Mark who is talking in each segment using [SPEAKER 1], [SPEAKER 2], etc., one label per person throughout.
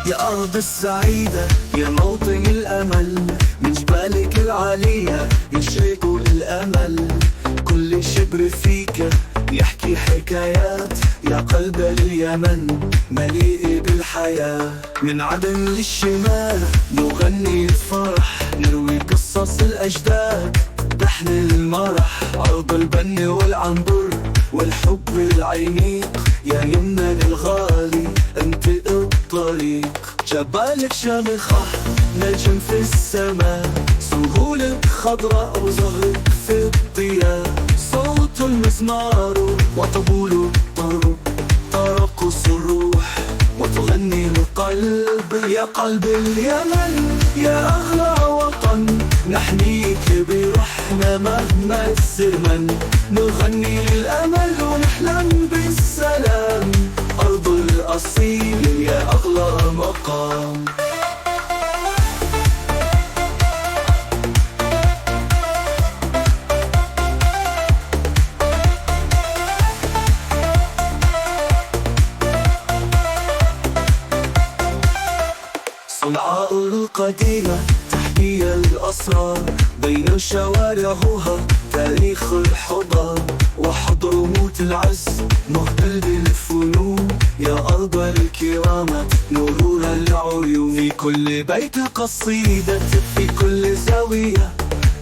[SPEAKER 1] يا أرض السعيدة يا موطن الأمل، من جبالك العالية يشرق الأمل. كل شبر فيك يحكي حكايات، يا قلب اليمن مليء بالحياة. من عدن للشمال نغني الفرح، نروي قصص الأجداد لحن المرح. أرض البن والعنبر والحب العميق، يا يمنا الغالي انت الطريق. جبالك شامخة نجم في السماء، سهولك خضراء وزهرك في الضياء. صوت المزمار وطبول الطرب ترقص الروح وتغني القلب. يا قلب اليمن يا أغلى وطن، نحميك بروحنا مهما الزمن. نغني للأمل ونحلم بالسلام، أرض الأصيل يا أغلى مقام. صنعاء القديمة تحكي الأسرار، بين شوارعها تاريخ الحضار. وحضرموت العز مهبل بالفنون، يا أرض الكرامة نورها العيون. في كل بيت قصيدة، في كل زاوية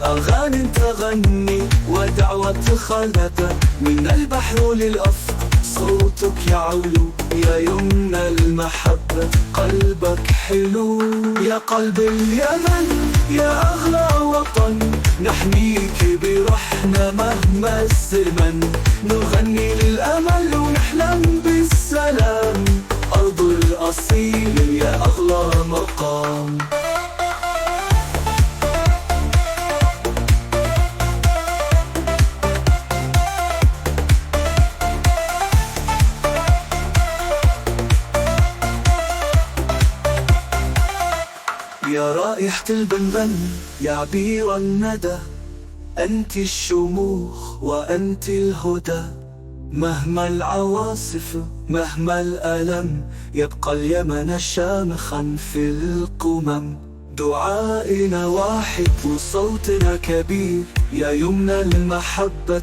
[SPEAKER 1] أغاني تغني ودعوة خلدة. من البحر للأفق صوتك يعلو، يا يمنى المحبة قلبك حلو. يا قلب اليمن يا أغلى وطن، نحميك بروحنا مهما الزمن. نغني للأمل ونحلم بالسلام، أرض الأصيل يا أغلى مقام. يا رائحة البنبن يا عبير الندى، أنت الشموخ وأنت الهدى. مهما العواصف مهما الألم، يبقى اليمن شامخا في القمم. دعائنا واحد وصوتنا كبير، يا يمنى المحبة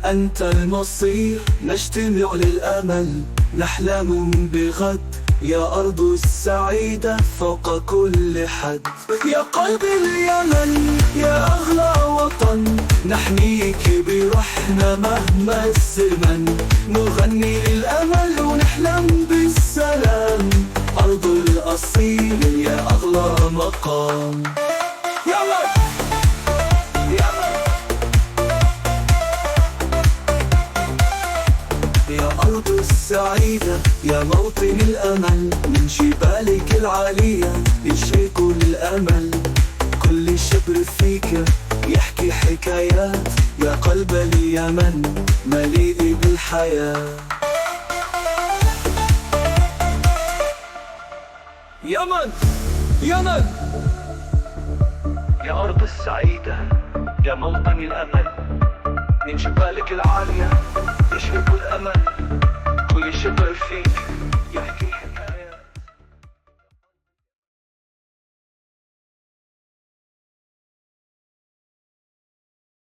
[SPEAKER 1] أنت المصير. نجتمع للأمل نحلم بغد، يا أرض السعيدة فوق كل حد. يا قلب اليمن يا أغلى وطن، نحميك بروحنا مهما الزمن. نغني للأمل ونحلم بالسلام، أرض الأصيل يا أغلى مقام. يا أرض السعيدة يا موطن الأمل، من جبالك العالية يشرق الأمل. كل شبر فيك يحكي حكايات، يا قلب اليمن مليء بالحياة. يمن يمن يا أرض السعيدة يا موطن الأمل، من جبالك العالية يشرق الأمل.